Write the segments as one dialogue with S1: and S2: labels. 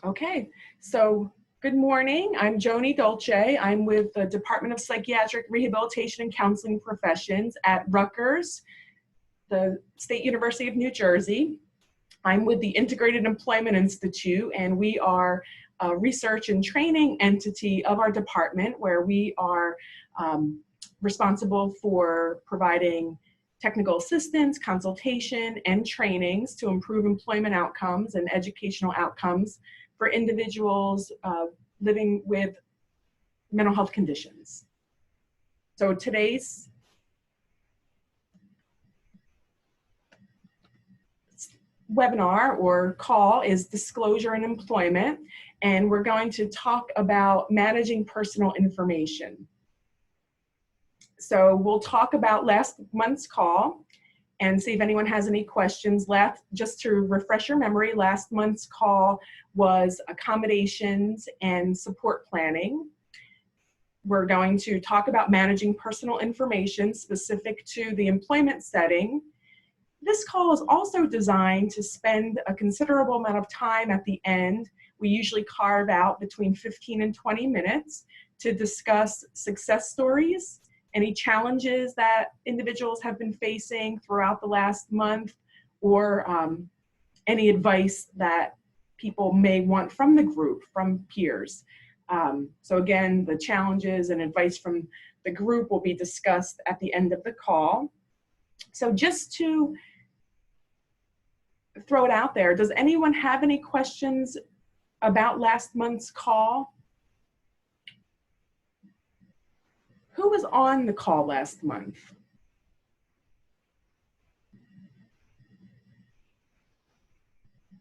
S1: Okay, so good morning. I'm Joni Dolce. I'm with the Department of Psychiatric Rehabilitation and Counseling Professions at Rutgers, the State University of New Jersey. I'm with the Integrated Employment Institute, and we are a research and training entity of our department where we are responsible for providing technical assistance, consultation, and trainings to improve employment outcomes and educational outcomes for individuals living with mental health conditions. So today's webinar or call is Disclosure in Employment, and we're going to talk about managing personal information. So we'll talk about last month's call and see if anyone has any questions. Just to refresh your memory, last month's call was accommodations and support planning. We're going to talk about managing personal information specific to the employment setting. This call is also designed to spend a considerable amount of time at the end. We usually carve out between 15 and 20 minutes to discuss success stories, any challenges that individuals have been facing throughout the last month, or any advice that people may want from the group, from peers. So again, the challenges and advice from the group will be discussed at the end of the call. So just to throw it out there, does anyone have any questions about last month's call? Who was on the call last month?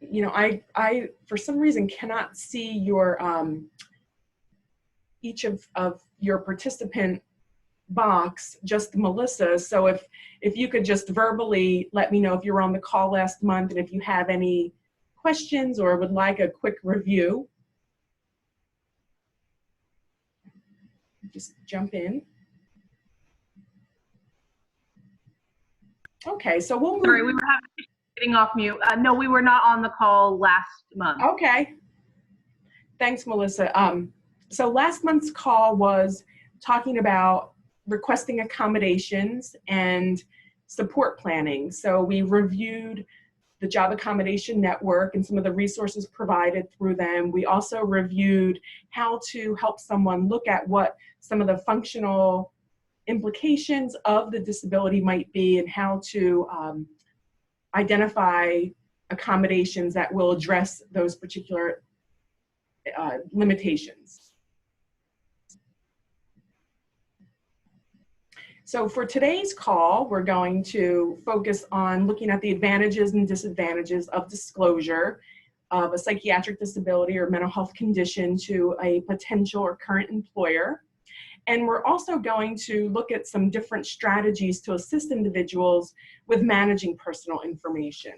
S1: You know, I for some reason cannot see your each of your participant box, just Melissa. So if you could just verbally let me know if you were on the call last month and if you have any questions or would like a quick review. Just jump in. Okay, so we'll move.
S2: Sorry, we were getting off mute. No, we were not on the call last month.
S1: Okay. Thanks, Melissa. So last month's call was talking about requesting accommodations and support planning. So we reviewed the Job Accommodation Network and some of the resources provided through them. We also reviewed how to help someone look at what some of the functional implications of the disability might be and how to identify accommodations that will address those particular limitations. So for today's call, we're going to focus on looking at the advantages and disadvantages of disclosure of a psychiatric disability or mental health condition to a potential or current employer. And we're also going to look at some different strategies to assist individuals with managing personal information.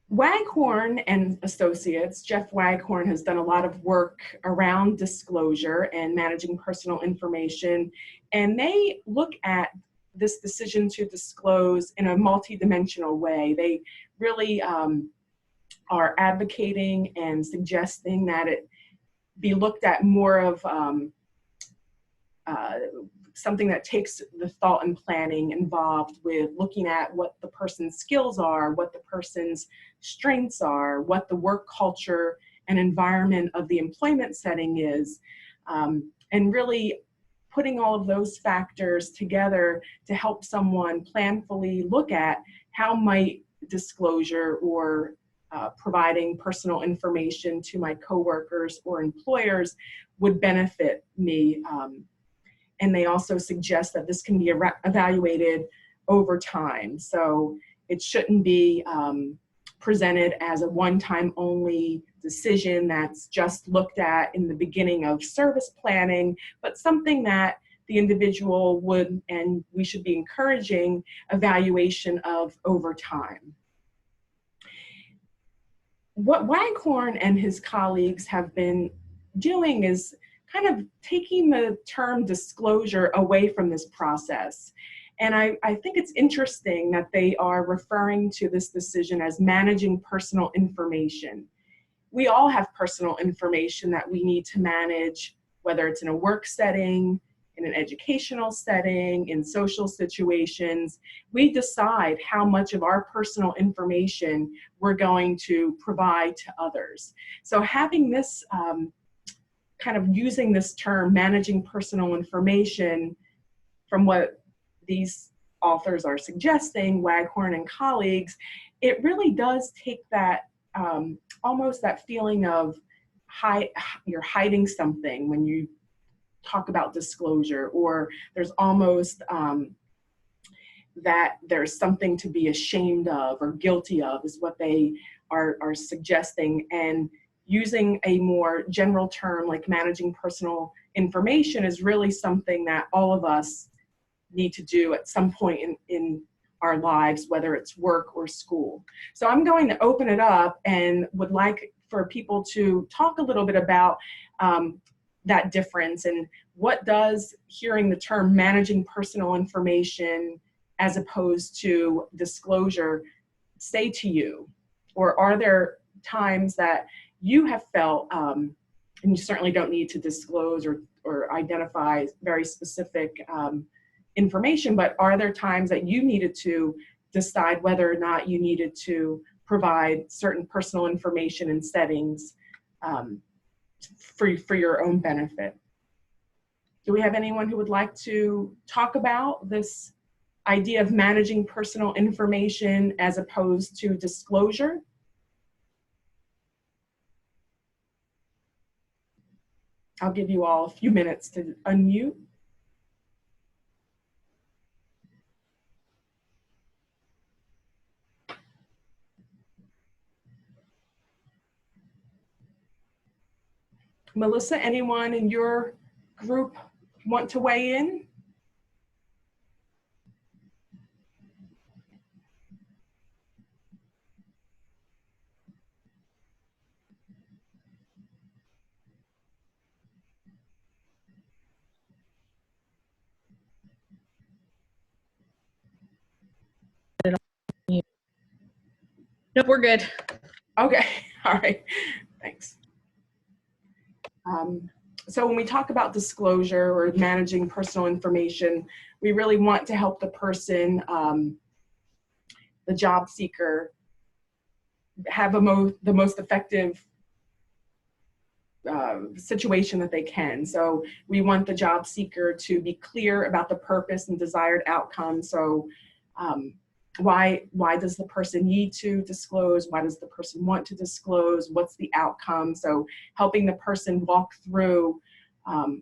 S1: Waghorn and Associates, Jeff Waghorn has done a lot of work around disclosure and managing personal information, and they look at this decision to disclose in a multidimensional way. They really are advocating and suggesting that it be looked at more of something that takes the thought and planning involved with looking at what the person's skills are, what the person's strengths are, what the work culture and environment of the employment setting is, and really putting all of those factors together to help someone planfully look at how might disclosure or providing personal information to my coworkers or employers would benefit me. And they also suggest that this can be evaluated over time. So it shouldn't be presented as a one-time only decision that's just looked at in the beginning of service planning, but something that the individual would, and we should be encouraging evaluation of over time. What Waghorn and his colleagues have been doing is kind of taking the term disclosure away from this process And I think it's interesting that they are referring to this decision as managing personal information. We all have personal information that we need to manage, whether it's in a work setting, in an educational setting, in social situations. We decide how much of our personal information we're going to provide to others. So having this kind of using this term, managing personal information, from what these authors are suggesting, Waghorn and colleagues, it really does take that almost that feeling of you're hiding something when you talk about disclosure, or there's almost that there's something to be ashamed of or guilty of, is what they are suggesting. And using a more general term like managing personal information is really something that all of us need to do at some point in our lives, whether it's work or school. So I'm going to open it up and would like for people to talk a little bit about that difference, and what does hearing the term managing personal information as opposed to disclosure say to you? Or are there times that you have felt, and you certainly don't need to disclose or identify very specific information, but are there times that you needed to decide whether or not you needed to provide certain personal information in settings for your own benefit? Do we have anyone who would like to talk about this idea of managing personal information as opposed to disclosure? I'll give you all a few minutes to unmute. Melissa, anyone in your group want to weigh in?
S2: Nope, we're good.
S1: Okay, all right, thanks. So when we talk about disclosure or managing personal information, we really want to help the person, the job seeker, have the most effective situation that they can. So we want the job seeker to be clear about the purpose and desired outcome. So why does the person need to disclose? Why does the person want to disclose? What's the outcome? So helping the person walk through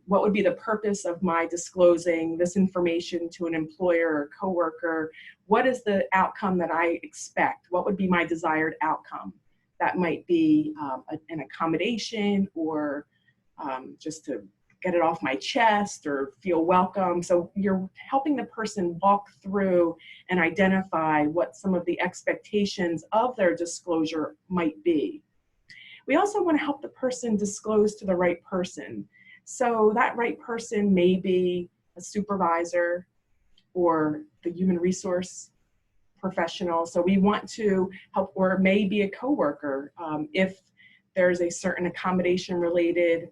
S1: what would be the purpose of my disclosing this information to an employer or coworker? What is the outcome that I expect? What would be my desired outcome? That might be an accommodation, or just to get it off my chest or feel welcome. So you're helping the person walk through and identify what some of the expectations of their disclosure might be. We also want to help the person disclose to the right person. So that right person may be a supervisor or the human resource professional. So we want to help, or maybe a coworker, if there's a certain accommodation related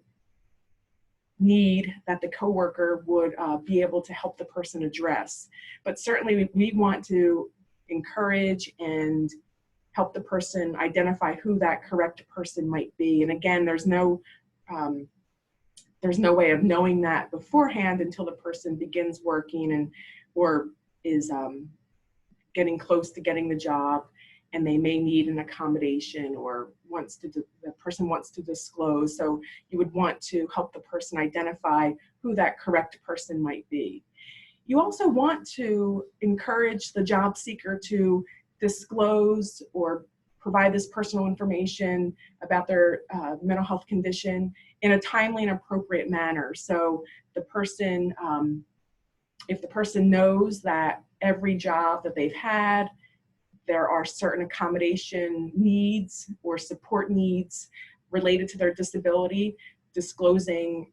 S1: need that the coworker would be able to help the person address. But certainly we want to encourage and help the person identify who that correct person might be. And again, there's no way of knowing that beforehand until the person begins working or is getting close to getting the job, and they may need an accommodation or the person wants to disclose. So you would want to help the person identify who that correct person might be. You also want to encourage the job seeker to disclose or provide this personal information about their mental health condition in a timely and appropriate manner. So the person, if the person knows that every job that they've had, there are certain accommodation needs or support needs related to their disability, disclosing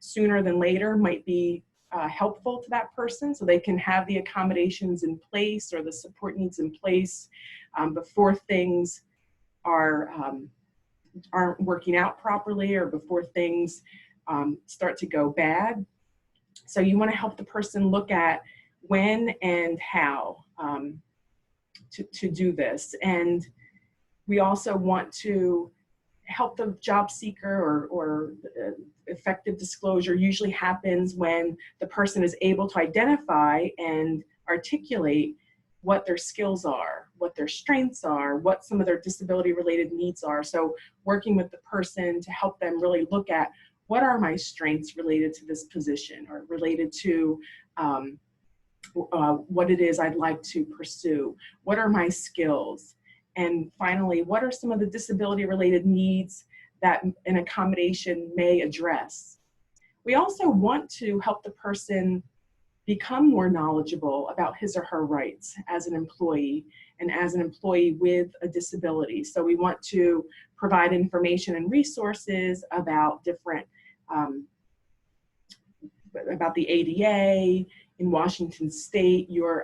S1: sooner than later might be helpful to that person, so they can have the accommodations in place or the support needs in place before things aren't working out properly, or before things start to go bad. So you want to help the person look at when and how to do this. And we also want to help the job seeker, or effective disclosure usually happens when the person is able to identify and articulate what their skills are, what their strengths are, what some of their disability related needs are. So working with the person to help them really look at, what are my strengths related to this position, or related to what it is I'd like to pursue? What are my skills? And finally, what are some of the disability related needs that an accommodation may address? We also want to help the person become more knowledgeable about his or her rights as an employee, and as an employee with a disability. So we want to provide information and resources about different, about the ADA. In Washington State, your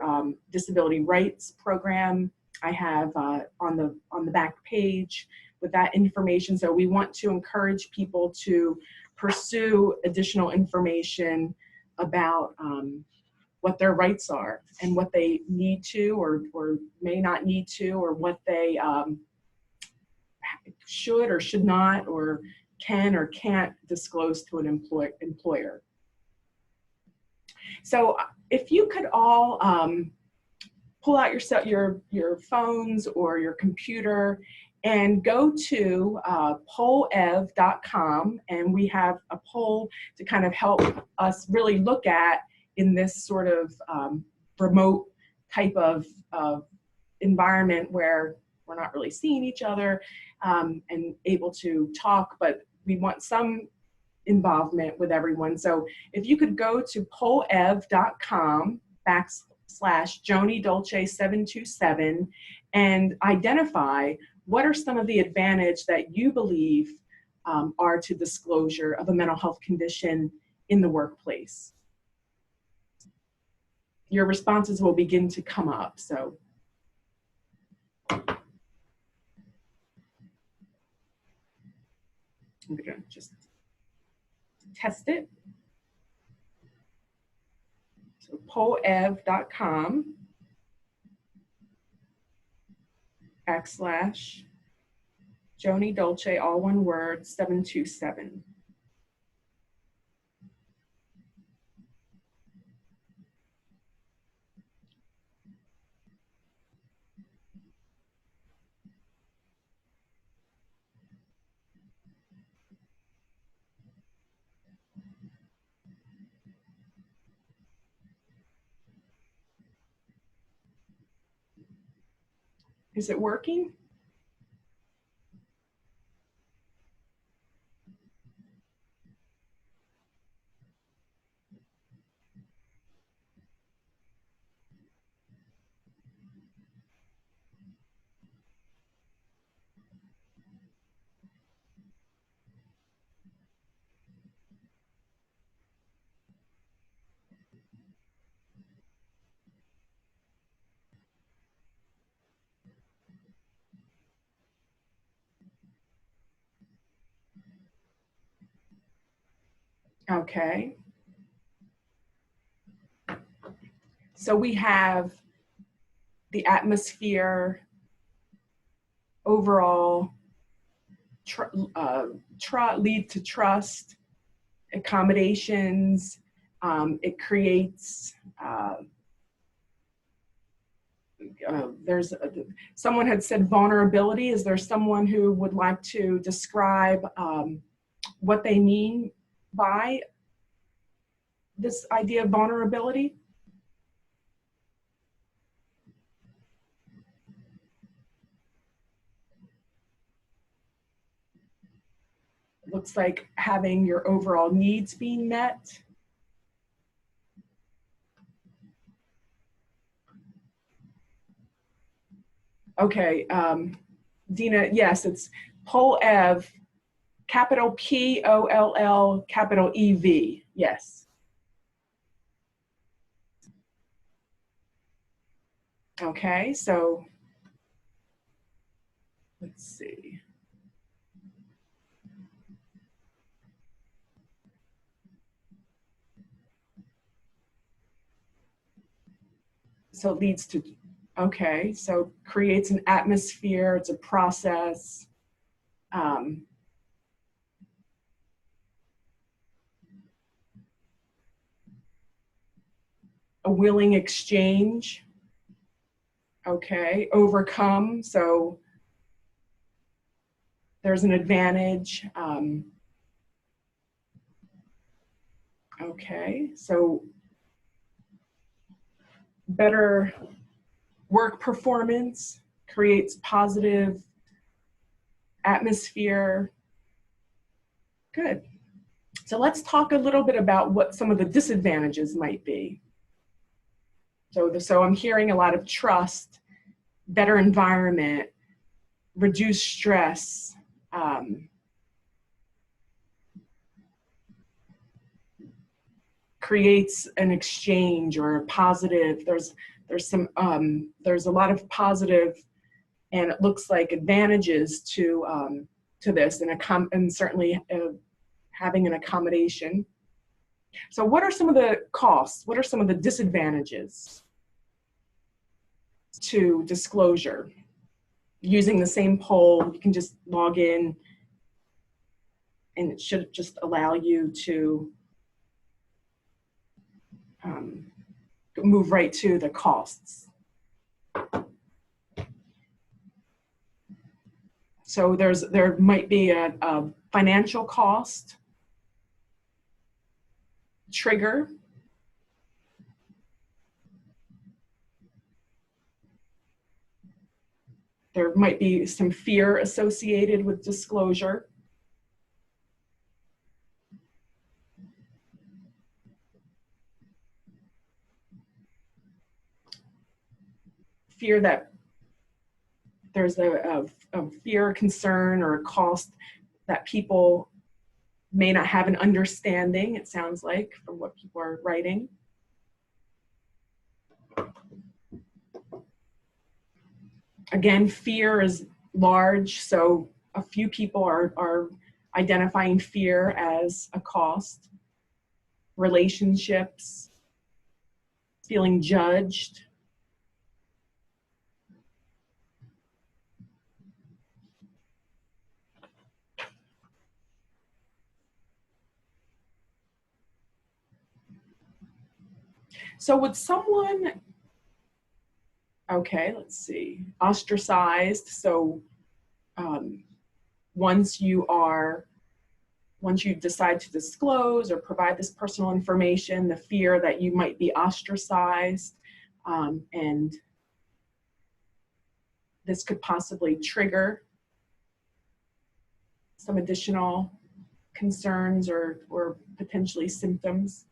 S1: disability rights program, I have on the back page with that information. So we want to encourage people to pursue additional information about what their rights are, and what they need to or may not need to, or what they should or should not, or can or can't disclose to an employer. So if you could all pull out your phones or your computer and go to pollev.com, and we have a poll to kind of help us really look at, in this sort of remote type of environment where we're not really seeing each other and able to talk, but we want some involvement with everyone. So if you could go to pollev.com/Joni Dolce 727 and identify what are some of the advantages that you believe are to disclosure of a mental health condition in the workplace. Your responses will begin to come up. So I'm gonna just test it. So pollev.com/Joni Dolce, all one word, 727. Is it working? Okay. So we have the atmosphere, overall, lead to trust, accommodations, it creates, someone had said vulnerability. Is there someone who would like to describe what they mean by this idea of vulnerability? It looks like having your overall needs being met. Okay, Dina, yes, it's Pollev, capital Poll, capital EV, yes. Okay, so let's see. So it leads to, okay, so creates an atmosphere, it's a process. Um, a willing exchange. Okay, overcome, so there's an advantage. Okay, so better work performance, creates positive atmosphere. Good. So let's talk a little bit about what some of the disadvantages might be. So I'm hearing a lot of trust, better environment, reduced stress, creates an exchange or a positive. There's a lot of positive, and it looks like advantages to this, and certainly having an accommodation. So what are some of the costs? What are some of the disadvantages to disclosure? Using the same poll, you can just log in and it should just allow you to move right to the costs. So there might be a financial cost, trigger, there might be some fear associated with disclosure. Fear that there's a fear, concern, or a cost that people may not have an understanding, it sounds like, from what people are writing. Again, fear is large, so a few people are identifying fear as a cost. Relationships, feeling judged. So would someone, okay, let's see, ostracized. So once you decide to disclose or provide this personal information, the fear that you might be ostracized, and this could possibly trigger some additional concerns or potentially symptoms.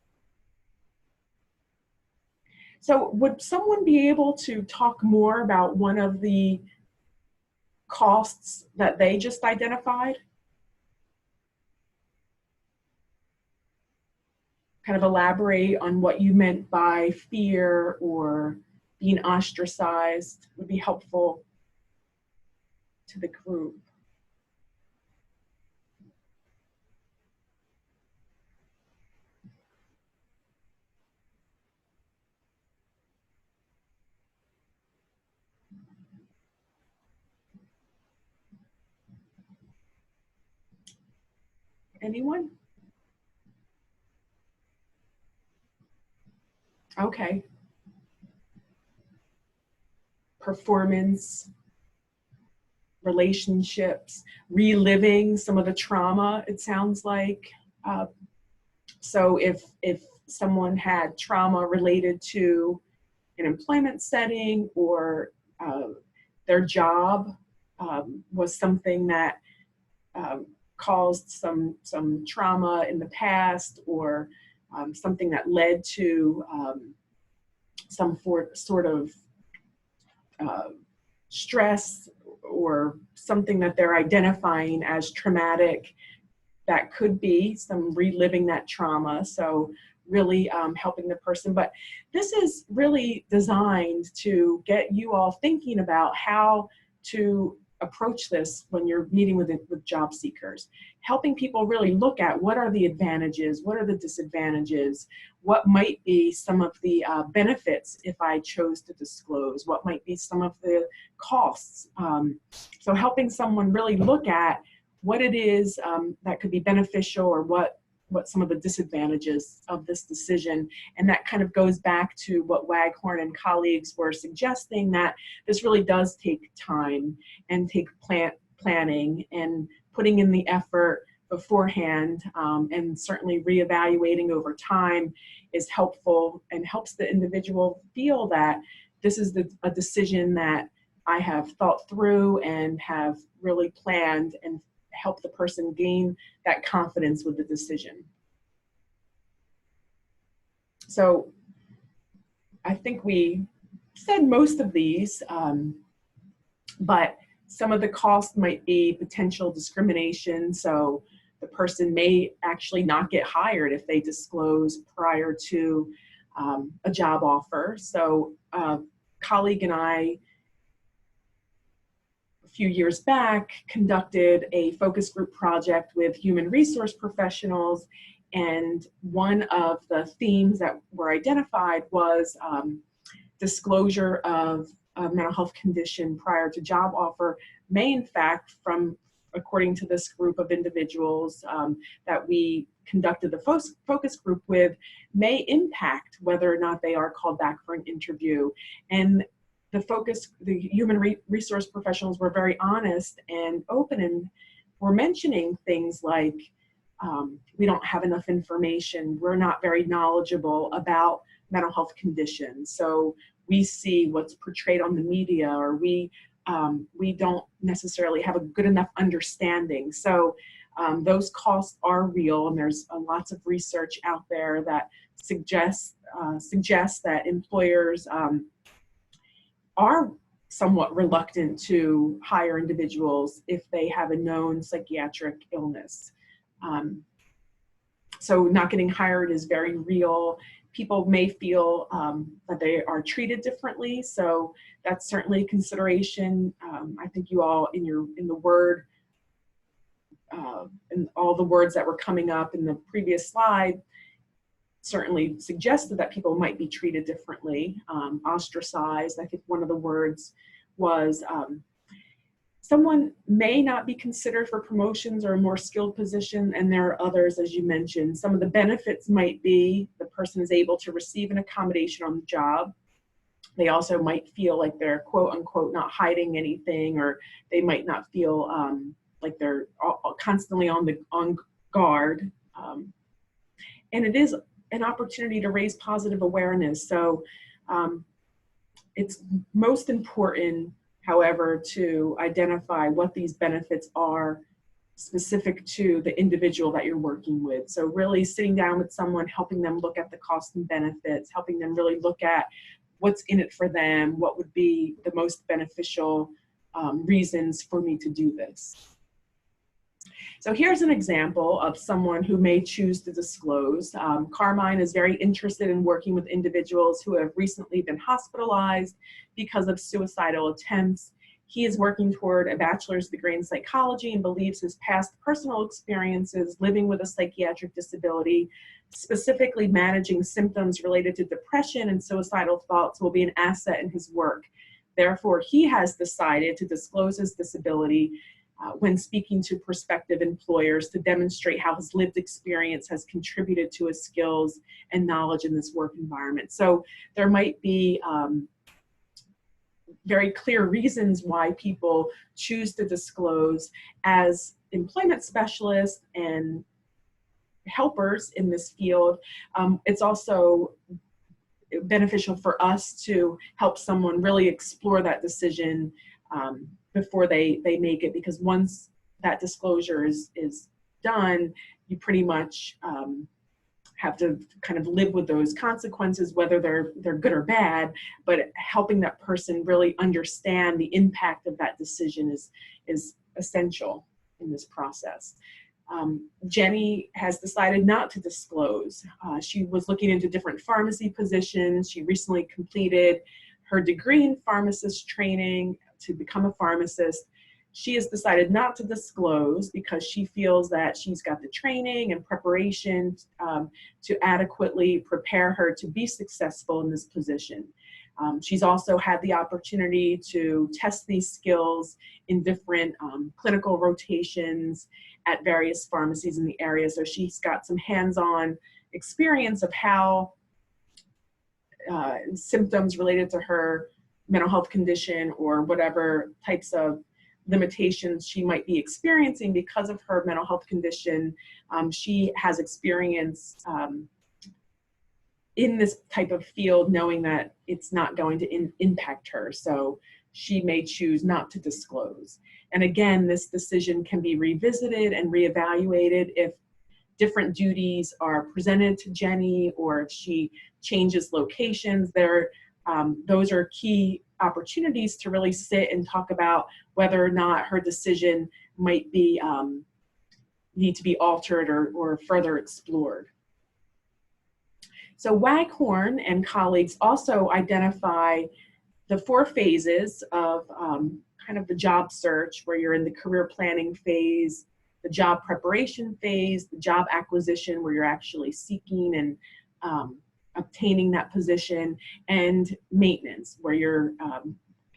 S1: So would someone be able to talk more about one of the costs that they just identified? Kind of elaborate on what you meant by fear or being ostracized would be helpful to the group. Anyone? Okay. Performance, relationships, reliving some of the trauma, it sounds like. So if someone had trauma related to an employment setting, or their job was something that caused some trauma in the past, or something that led to some sort of stress, or something that they're identifying as traumatic, that could be some reliving that trauma. So really helping the person. But this is really designed to get you all thinking about how to approach this when you're meeting with job seekers, helping people really look at what are the advantages, what are the disadvantages, what might be some of the benefits if I chose to disclose, what might be some of the costs. So helping someone really look at what it is that could be beneficial, or what some of the disadvantages of this decision. And that kind of goes back to what Waghorn and colleagues were suggesting, that this really does take time and take planning and putting in the effort beforehand, and certainly reevaluating over time is helpful and helps the individual feel that this is a decision that I have thought through and have really planned, and help the person gain that confidence with the decision. So I think we said most of these, but some of the costs might be potential discrimination. So the person may actually not get hired if they disclose prior to a job offer. So a colleague and I, a few years back, conducted a focus group project with human resource professionals, and one of the themes that were identified was disclosure of a mental health condition prior to job offer may in fact, according to this group of individuals that we conducted the focus group with, may impact whether or not they are called back for an interview. And the human resource professionals were very honest and open, and were mentioning things like, we don't have enough information, we're not very knowledgeable about mental health conditions, so we see what's portrayed on the media, or we don't necessarily have a good enough understanding. So those costs are real, and there's lots of research out there that suggests that employers are somewhat reluctant to hire individuals if they have a known psychiatric illness. So not getting hired is very real. People may feel that they are treated differently, so that's certainly a consideration. I think you all in the word, and all the words that were coming up in the previous slide certainly suggested that people might be treated differently, ostracized. I think one of the words was someone may not be considered for promotions or a more skilled position, and there are others, as you mentioned. Some of the benefits might be the person is able to receive an accommodation on the job. They also might feel like they're quote unquote not hiding anything, or they might not feel like they're constantly on guard. And it is an opportunity to raise positive awareness. So it's most important, however, to identify what these benefits are specific to the individual that you're working with. So really sitting down with someone, helping them look at the costs and benefits, helping them really look at what's in it for them, what would be the most beneficial reasons for me to do this. So here's an example of someone who may choose to disclose. Carmine is very interested in working with individuals who have recently been hospitalized because of suicidal attempts. He is working toward a bachelor's degree in psychology and believes his past personal experiences living with a psychiatric disability, specifically managing symptoms related to depression and suicidal thoughts, will be an asset in his work. Therefore, he has decided to disclose his disability when speaking to prospective employers, to demonstrate how his lived experience has contributed to his skills and knowledge in this work environment. So there might be very clear reasons why people choose to disclose. As employment specialists and helpers in this field, it's also beneficial for us to help someone really explore that decision before they make it, because once that disclosure is done, you pretty much have to kind of live with those consequences, whether they're good or bad. But helping that person really understand the impact of that decision is essential in this process. Jenny has decided not to disclose. She was looking into different pharmacy positions. She recently completed her degree in pharmacist training to become a pharmacist. She has decided not to disclose because she feels that she's got the training and preparation to adequately prepare her to be successful in this position. She's also had the opportunity to test these skills in different clinical rotations at various pharmacies in the area. So she's got some hands-on experience of how symptoms related to her mental health condition or whatever types of limitations she might be experiencing because of her mental health condition. She has experience in this type of field, knowing that it's not going to impact her. So she may choose not to disclose. And again, this decision can be revisited and reevaluated if different duties are presented to Jenny or if she changes locations. Those are key opportunities to really sit and talk about whether or not her decision might be need to be altered or further explored. So Waghorn and colleagues also identify the 4 phases of kind of the job search, where you're in the career planning phase, the job preparation phase, the job acquisition, where you're actually seeking and obtaining that position, and maintenance, where you're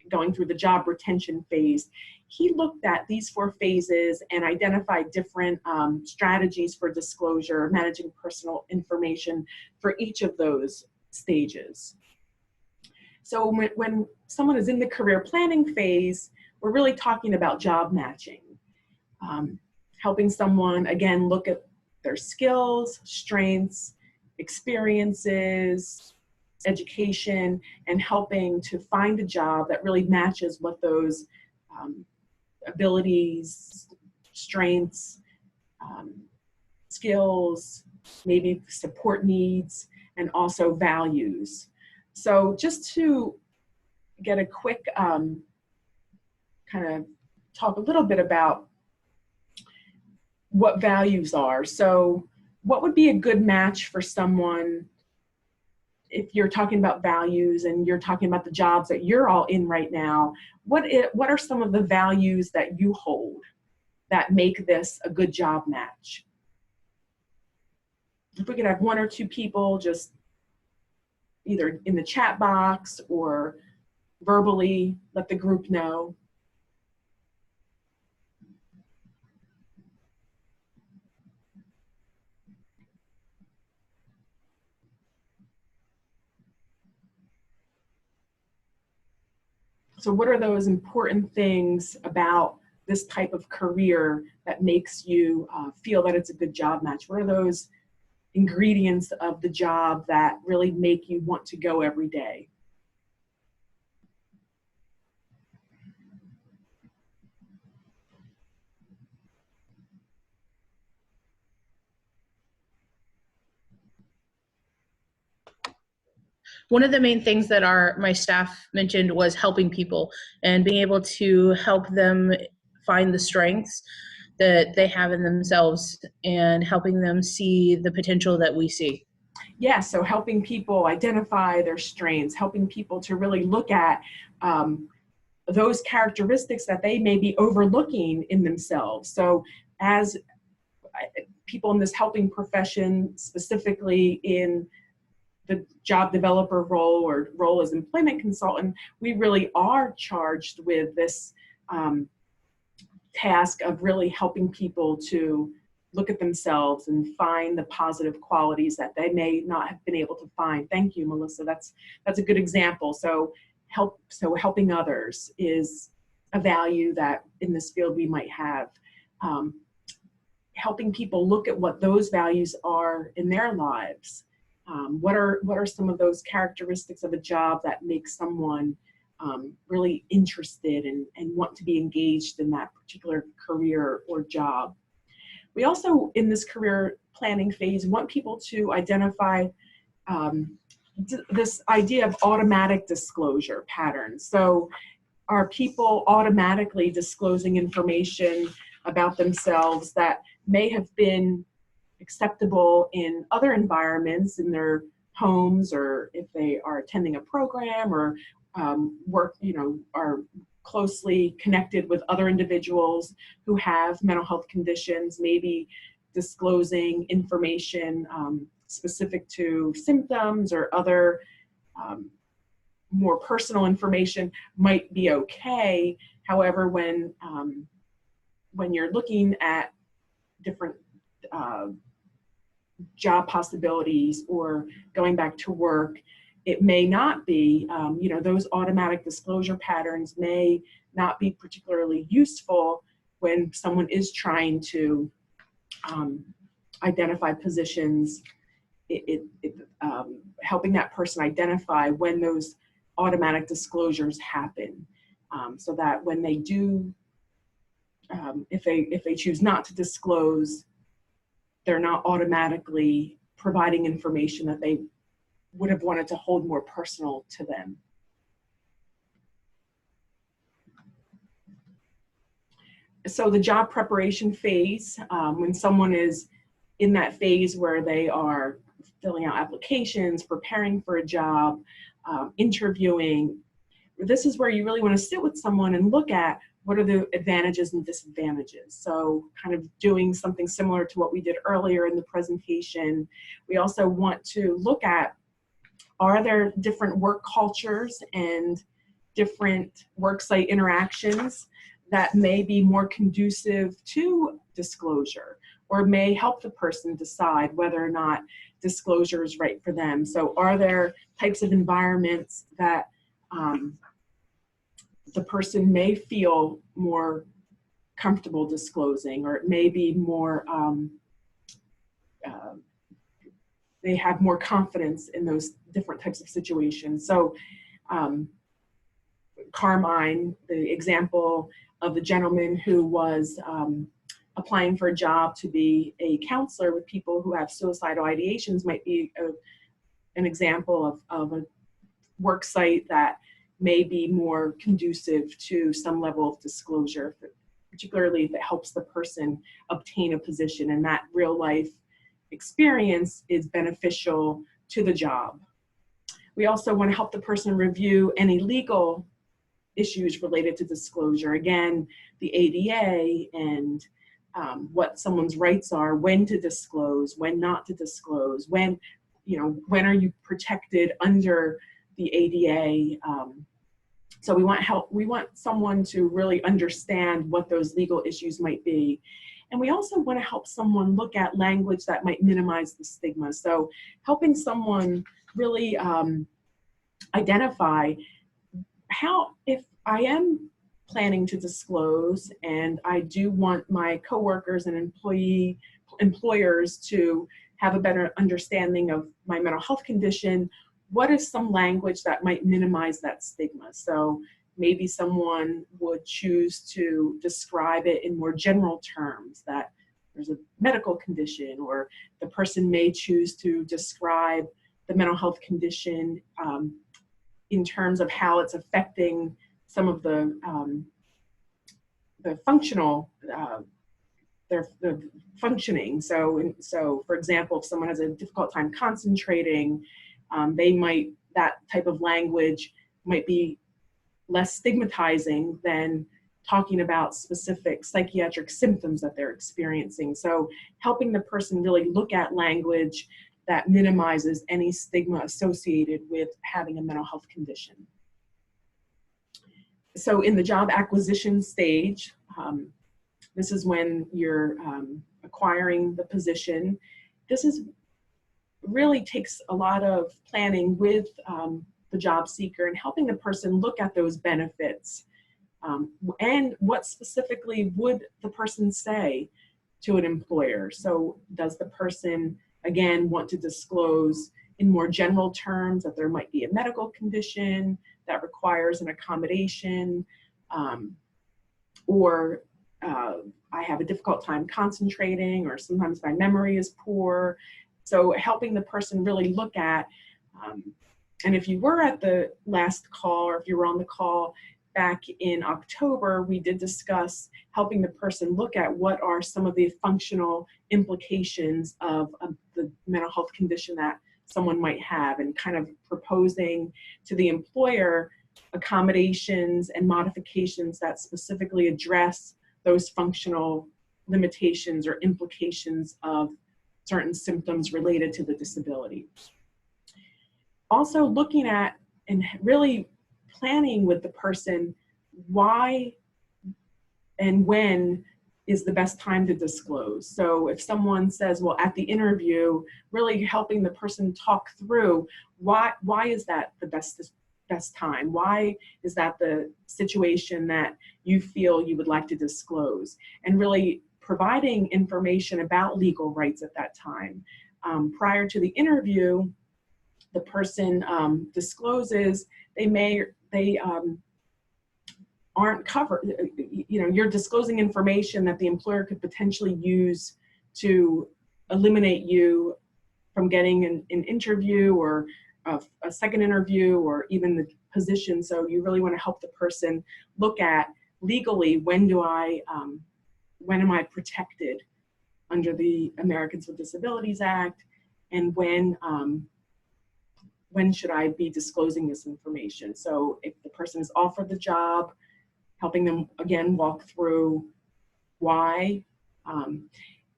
S1: going through the job retention phase. He looked at these 4 phases and identified different strategies for disclosure, managing personal information for each of those stages. So when someone is in the career planning phase, we're really talking about job matching, helping someone, again, look at their skills, strengths, experiences, education, and helping to find a job that really matches what those abilities, strengths, skills, maybe support needs, and also values. So just to get a quick kind of talk a little bit about what values are. So what would be a good match for someone if you're talking about values and you're talking about the jobs that you're all in right now? What are some of the values that you hold that make this a good job match? If we could have 1 or 2 people just either in the chat box or verbally let the group know. So what are those important things about this type of career that makes you feel that it's a good job match? What are those ingredients of the job that really make you want to go every day?
S3: One of the main things that my staff mentioned was helping people and being able to help them find the strengths that they have in themselves and helping them see the potential that we see.
S1: Yeah, so helping people identify their strengths, helping people to really look at those characteristics that they may be overlooking in themselves. So as people in this helping profession, specifically in the job developer role or role as employment consultant, we really are charged with this task of really helping people to look at themselves and find the positive qualities that they may not have been able to find. Thank you, Melissa. That's a good example. So helping others is a value that in this field we might have. Helping people look at what those values are in their lives. What are some of those characteristics of a job that make someone really interested and want to be engaged in that particular career or job? We also, in this career planning phase, want people to identify this idea of automatic disclosure patterns. So are people automatically disclosing information about themselves that may have been acceptable in other environments, in their homes, or if they are attending a program or work, are closely connected with other individuals who have mental health conditions. Maybe disclosing information specific to symptoms or other more personal information might be okay. However, when you're looking at different job possibilities or going back to work, it may not be, those automatic disclosure patterns may not be particularly useful when someone is trying to identify positions. Helping that person identify when those automatic disclosures happen, so that when they do, if they choose not to disclose, they're not automatically providing information that they would have wanted to hold more personal to them. So the job preparation phase, when someone is in that phase where they are filling out applications, preparing for a job, interviewing, this is where you really want to sit with someone and look at what are the advantages and disadvantages. So kind of doing something similar to what we did earlier in the presentation. We also want to look at, are there different work cultures and different worksite interactions that may be more conducive to disclosure, or may help the person decide whether or not disclosure is right for them. So are there types of environments that the person may feel more comfortable disclosing, or it may be more, they have more confidence in those different types of situations. So Carmine, the example of the gentleman who was applying for a job to be a counselor with people who have suicidal ideations, might be an example of a work site that may be more conducive to some level of disclosure, particularly if it helps the person obtain a position and that real life experience is beneficial to the job. We also want to help the person review any legal issues related to disclosure. Again, the ADA and what someone's rights are, when to disclose, when not to disclose, when are you protected under the ADA. So we want someone to really understand what those legal issues might be. And we also want to help someone look at language that might minimize the stigma. So helping someone really identify how, if I am planning to disclose and I do want my coworkers and employers to have a better understanding of my mental health condition, what is some language that might minimize that stigma? So maybe someone would choose to describe it in more general terms, that there's a medical condition, or the person may choose to describe the mental health condition in terms of how it's affecting some of the functional, the functioning. So for example, if someone has a difficult time concentrating, that type of language might be less stigmatizing than talking about specific psychiatric symptoms that they're experiencing. So helping the person really look at language that minimizes any stigma associated with having a mental health condition. So in the job acquisition stage, this is when you're acquiring the position. This really takes a lot of planning with the job seeker and helping the person look at those benefits and what specifically would the person say to an employer. So does the person, again, want to disclose in more general terms that there might be a medical condition that requires an accommodation, or I have a difficult time concentrating, or sometimes my memory is poor. So helping the person really look at, and if you were at the last call, or if you were on the call back in October, we did discuss helping the person look at what are some of the functional implications of the mental health condition that someone might have, and kind of proposing to the employer accommodations and modifications that specifically address those functional limitations or implications of certain symptoms related to the disability. Also looking at and really planning with the person why and when is the best time to disclose. So if someone says, well, at the interview, really helping the person talk through why is that the best time? Why is that the situation that you feel you would like to disclose? And really providing information about legal rights at that time. Prior to the interview, the person discloses, they aren't covered. You know, you're disclosing information that the employer could potentially use to eliminate you from getting an interview or a second interview or even the position. So you really want to help the person look at legally, when am I protected under the Americans with Disabilities Act, and when should I be disclosing this information? So if the person is offered the job, helping them again walk through why.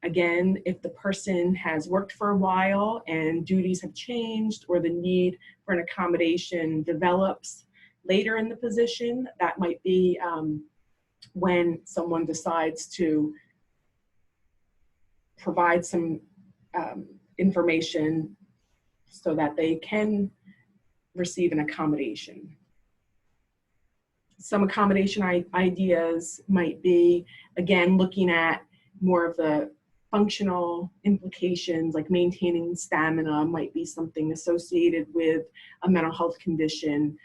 S1: Again, if the person has worked for a while and duties have changed, or the need for an accommodation develops later in the position, that might be when someone decides to provide some information so that they can receive an accommodation. Some accommodation ideas might be, again, looking at more of the functional implications, like maintaining stamina might be something associated with a mental health condition.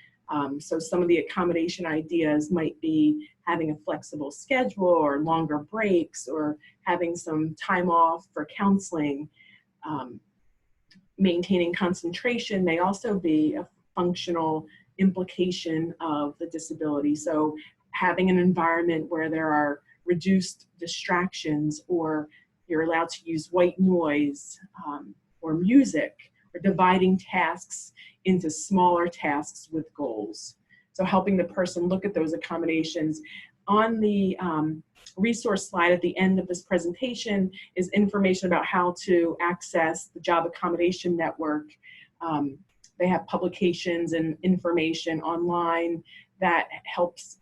S1: So some of the accommodation ideas might be having a flexible schedule or longer breaks or having some time off for counseling. Maintaining concentration may also be a functional implication of the disability. So having an environment where there are reduced distractions, or you're allowed to use white noise or music, or dividing tasks into smaller tasks with goals. So helping the person look at those accommodations. On the resource slide at the end of this presentation is information about how to access the Job Accommodation Network. They have publications and information online that helps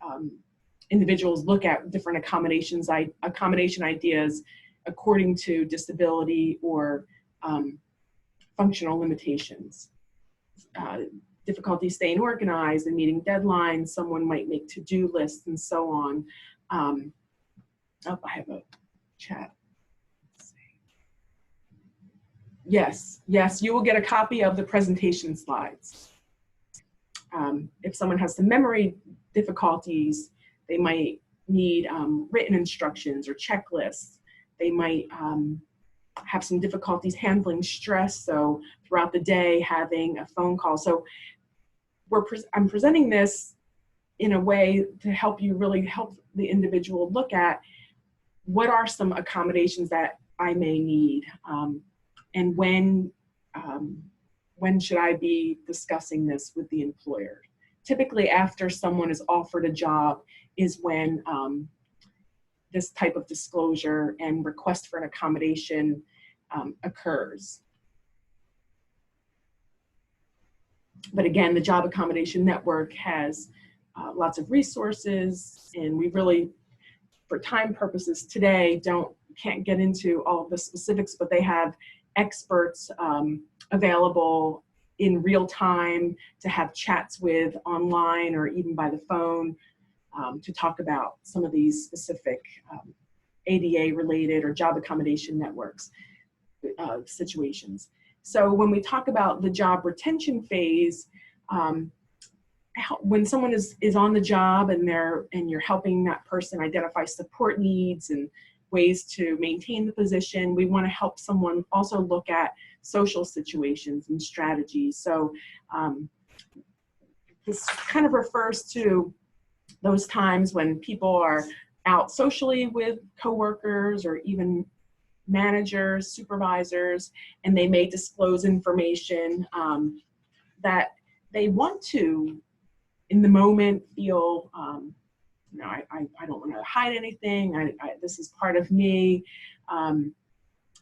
S1: individuals look at different accommodation ideas according to disability or functional limitations. Difficulty staying organized and meeting deadlines, someone might make to-do lists and so on. Oh, I have a chat. Yes, you will get a copy of the presentation slides. If someone has some memory difficulties, they might need written instructions or checklists. They might have some difficulties handling stress, so throughout the day having a phone call. So I'm presenting this in a way to help you really help the individual look at what are some accommodations that I may need, and when should I be discussing this with the employer. Typically after someone is offered a job is when this type of disclosure and request for an accommodation occurs. But again, the Job Accommodation Network has lots of resources, and we really, for time purposes today, can't get into all of the specifics, but they have experts available in real time to have chats with online or even by the phone to talk about some of these specific ADA related or job accommodation networks situations. So when we talk about the job retention phase, when someone is on the job and you're helping that person identify support needs and ways to maintain the position, we want to help someone also look at social situations and strategies. So this kind of refers to those times when people are out socially with coworkers or even managers, supervisors, and they may disclose information that they want to, in the moment, feel, you know, I don't want to hide anything. This is part of me.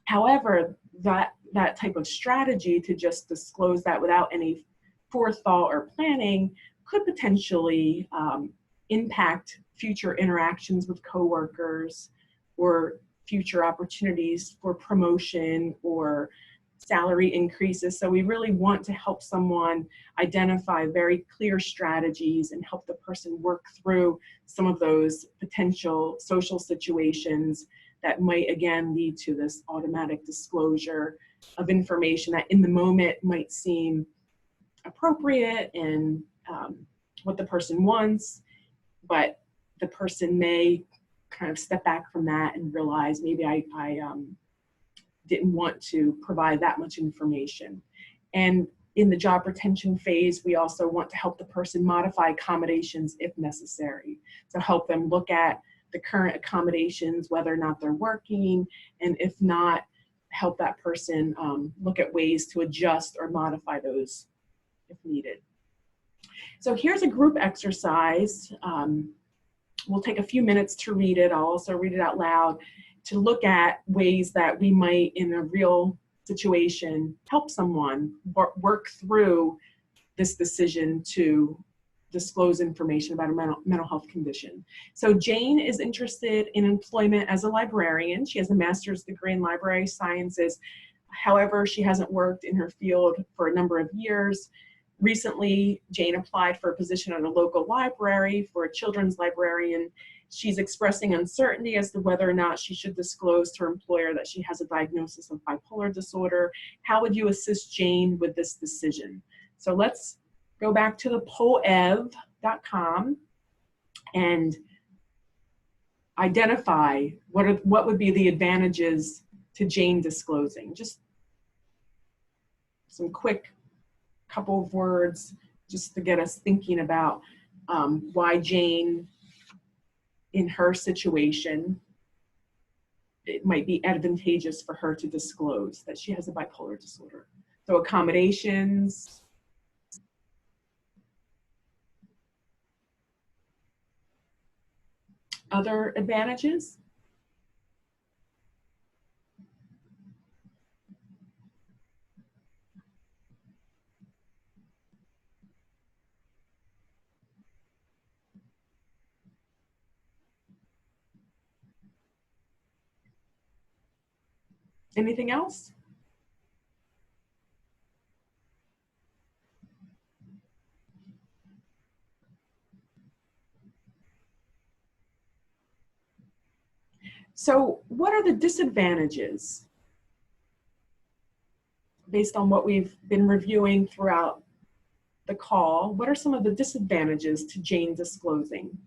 S1: However, that type of strategy to just disclose that without any forethought or planning could potentially impact future interactions with coworkers or future opportunities for promotion or salary increases. So we really want to help someone identify very clear strategies and help the person work through some of those potential social situations that might again lead to this automatic disclosure of information that in the moment might seem appropriate and what the person wants, but the person may kind of step back from that and realize maybe I didn't want to provide that much information. And in the job retention phase, we also want to help the person modify accommodations if necessary. So help them look at the current accommodations, whether or not they're working, and if not, help that person look at ways to adjust or modify those if needed. So here's a group exercise. We'll take a few minutes to read it. I'll also read it out loud to look at ways that we might, in a real situation, help someone work through this decision to disclose information about a mental health condition. So Jane is interested in employment as a librarian. She has a master's degree in library sciences. However, she hasn't worked in her field for a number of years. Recently, Jane applied for a position at a local library for a children's librarian. She's expressing uncertainty as to whether or not she should disclose to her employer that she has a diagnosis of bipolar disorder. How would you assist Jane with this decision? So let's go back to the poev.com and identify what would be the advantages to Jane disclosing. Just some quick couple of words just to get us thinking about why Jane, in her situation, it might be advantageous for her to disclose that she has a bipolar disorder. So accommodations, other advantages. Anything else? So what are the disadvantages based on what we've been reviewing throughout the call? What are some of the disadvantages to Jane disclosing?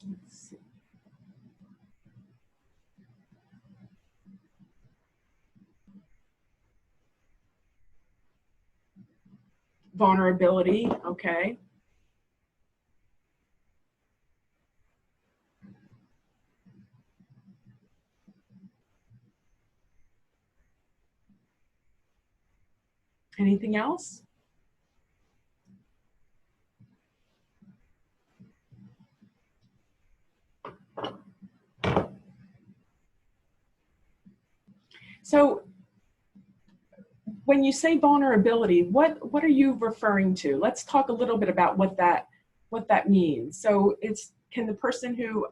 S1: Let's see. Vulnerability, okay. Anything else? So when you say vulnerability, what are you referring to? Let's talk a little bit about what that means. So can the person who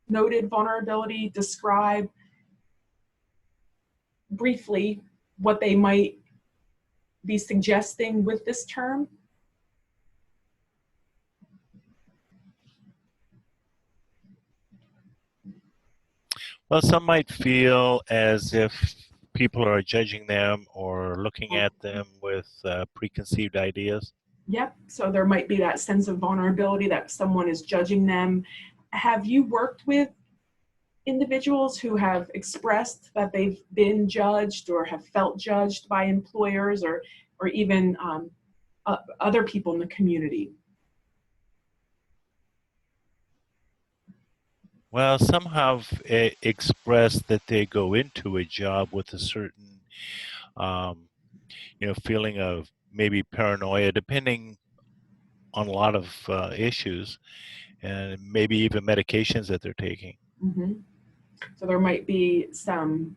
S1: noted vulnerability describe briefly what they might be suggesting with this term?
S4: Well, some might feel as if people are judging them or looking at them with preconceived ideas.
S1: Yep. So there might be that sense of vulnerability that someone is judging them. Have you worked with individuals who have expressed that they've been judged or have felt judged by employers or even other people in the community?
S4: Well, some have expressed that they go into a job with a certain, um, feeling of maybe paranoia, depending on a lot of issues, and maybe even medications that they're taking.
S1: Mm-hmm. So there might be some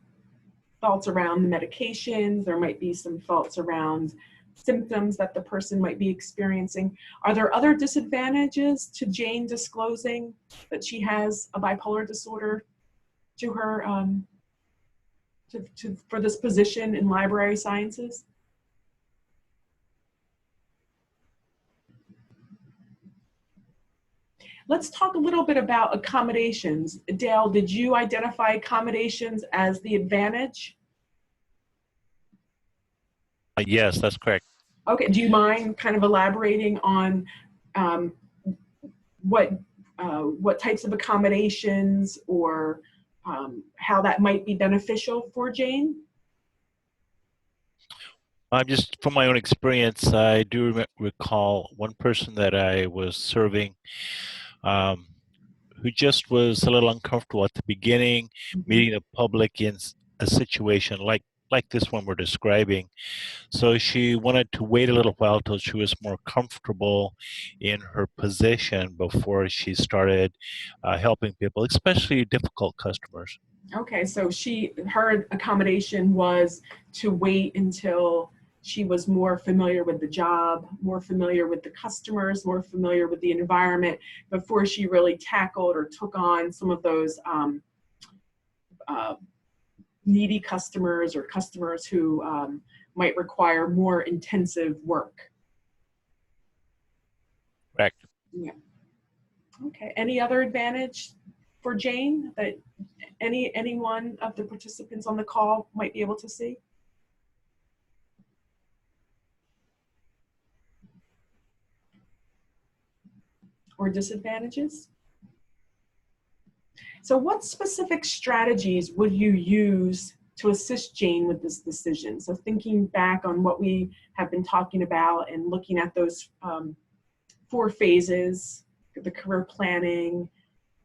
S1: thoughts around the medications, there might be some thoughts around symptoms that the person might be experiencing. Are there other disadvantages to Jane disclosing that she has a bipolar disorder to her for this position in library sciences? Let's talk a little bit about accommodations. Dale, did you identify accommodations as the advantage?
S4: Yes, that's correct.
S1: Okay, do you mind kind of elaborating on um, what types of accommodations or how that might be beneficial for Jane?
S4: Just from my own experience, I do recall one person that I was serving um, who just was a little uncomfortable at the beginning, meeting the public in a situation like this one we're describing. So she wanted to wait a little while till she was more comfortable in her position before she started helping people, especially difficult customers.
S1: Okay, so her accommodation was to wait until she was more familiar with the job, more familiar with the customers, more familiar with the environment before she really tackled or took on some of those uh, needy customers or customers who might require more intensive work.
S4: Correct.
S1: Yeah. Okay. Any other advantage for Jane that any one of the participants on the call might be able to see? Or disadvantages? So what specific strategies would you use to assist Jane with this decision? So thinking back on what we have been talking about and looking at those 4 phases, the career planning,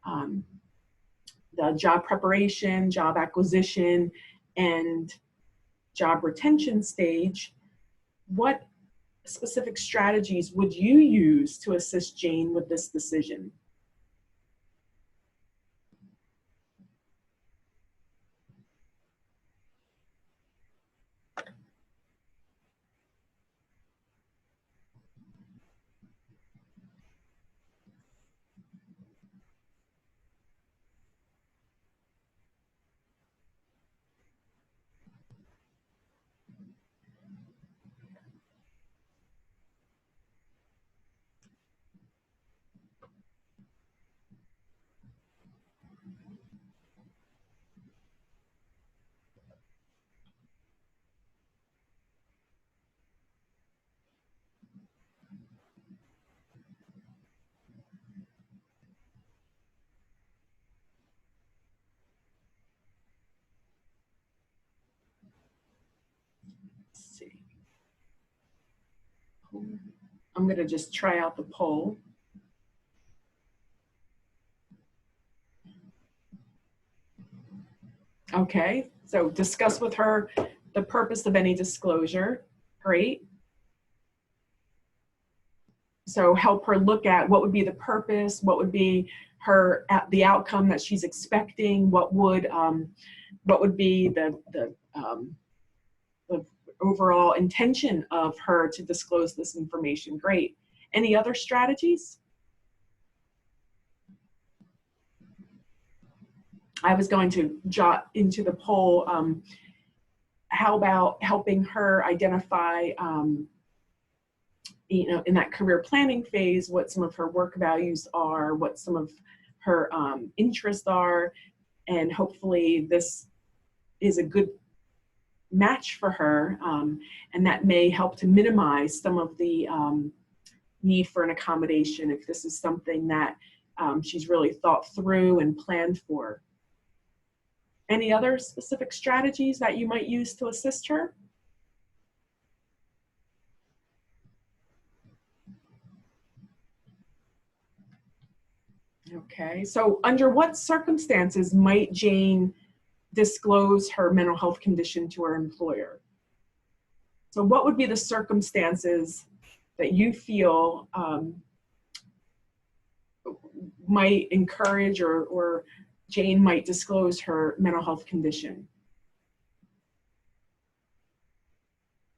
S1: the job preparation, job acquisition, and job retention stage, what specific strategies would you use to assist Jane with this decision? Let's see. I'm going to just try out the poll. Okay, so discuss with her the purpose of any disclosure. Great. So help her look at what would be the purpose, what would be the outcome that she's expecting, what would be the overall intention of her to disclose this information. Great. Any other strategies? I was going to jot into the poll, how about helping her identify, in that career planning phase, what some of her work values are, what some of her interests are, and hopefully this is a good match for her, and that may help to minimize some of the need for an accommodation if this is something that she's really thought through and planned for. Any other specific strategies that you might use to assist her? Okay, so under what circumstances might Jane disclose her mental health condition to her employer? So what would be the circumstances that you feel might encourage or Jane might disclose her mental health condition?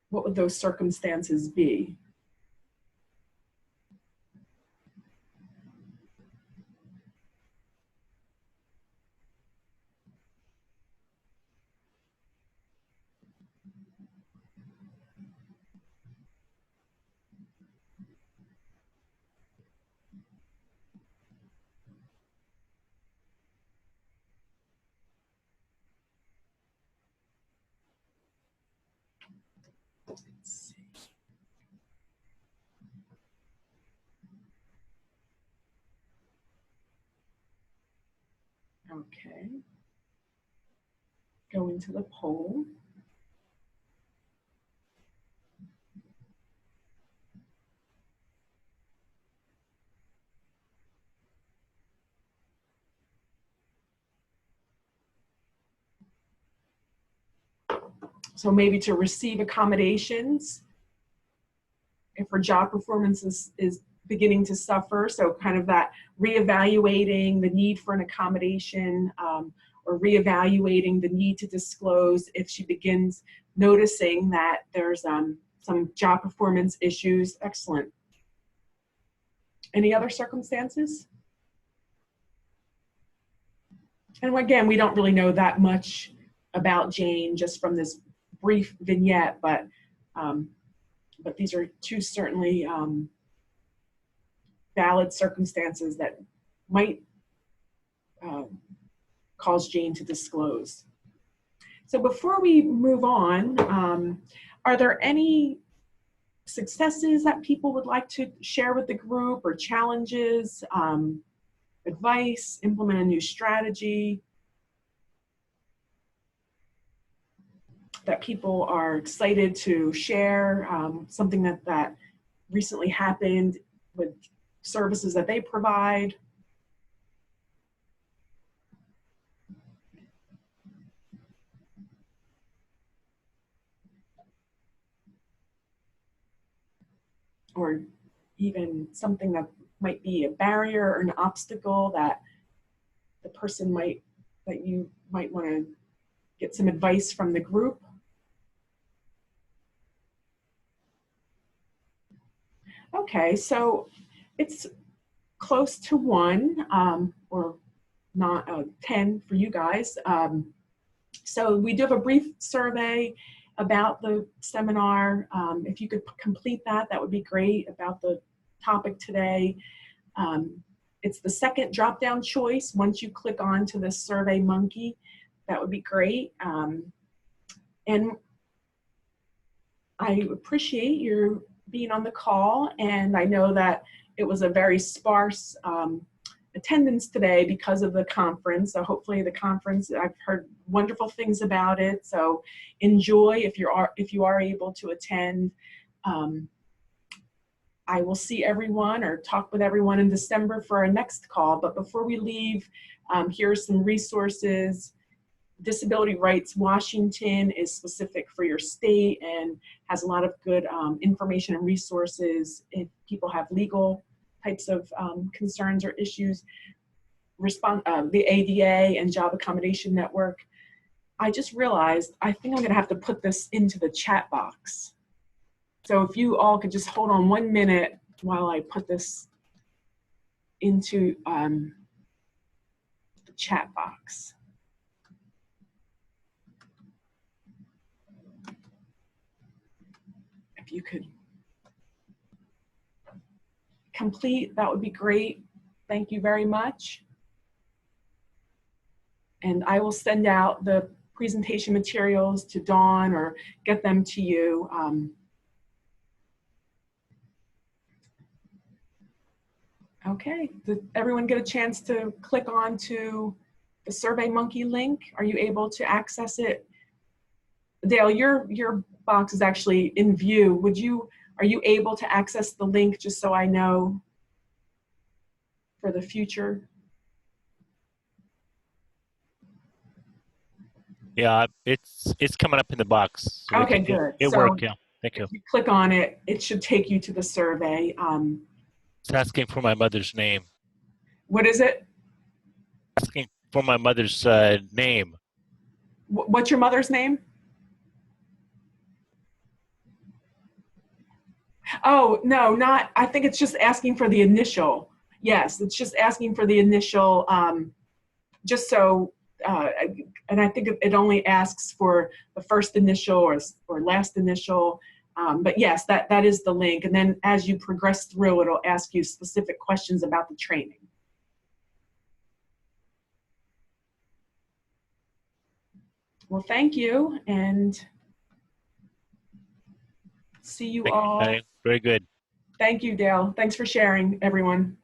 S1: What would those circumstances be? Let's see. Okay. Going to the poll. So maybe to receive accommodations if her job performance is beginning to suffer. So kind of that reevaluating the need for an accommodation, or reevaluating the need to disclose if she begins noticing that there's some job performance issues. Excellent. Any other circumstances? And again, we don't really know that much about Jane just from this brief vignette, but these are two certainly valid circumstances that might cause Jane to disclose. So before we move on, are there any successes that people would like to share with the group, or challenges, advice, implement a new strategy that people are excited to share, something that recently happened with services that they provide? Or even something that might be a barrier or an obstacle that you might want to get some advice from the group. Okay, so it's close to 1, or not 10 for you guys. So we do have a brief survey about the seminar. If you could complete that, that would be great, about the topic today. It's the second drop-down choice. Once you click on to the Survey Monkey, that would be great. And I appreciate your being on the call, and I know that it was a very sparse attendance today because of the conference. So hopefully the conference, I've heard wonderful things about it. So enjoy if you are able to attend. I will see everyone or talk with everyone in December for our next call. But before we leave, here are some resources. Disability Rights Washington is specific for your state and has a lot of good information and resources if people have legal types of concerns or issues. The ADA and Job Accommodation Network. I just realized I think I'm going to have to put this into the chat box. So if you all could just hold on 1 minute while I put this into the chat box. If you could complete, that would be great. Thank you very much. And and I will send out the presentation materials to Dawn or get them to you. Okay, did everyone get a chance to click on to the SurveyMonkey link? Are you able to access it? Dale, your box is actually in view. Are you able to access the link just so I know for the future?
S4: Yeah, it's coming up in the box. So
S1: Okay, good.
S4: it
S1: So
S4: worked, yeah. Thank you.
S1: if you click on it, it should take you to the survey.
S4: It's asking for my mother's name.
S1: What is it?
S4: Asking for my mother's name.
S1: What's your mother's name? Oh, no, not, I think it's just asking for the initial. Yes, it's just asking for the initial, just so, and I think it only asks for the first initial or last initial. But yes, that is the link. And then as you progress through, it'll ask you specific questions about the training. Well, thank you, and see you
S4: Thank you,
S1: all.
S4: Patty. Very good.
S1: Thank you, Dale. Thanks for sharing, everyone.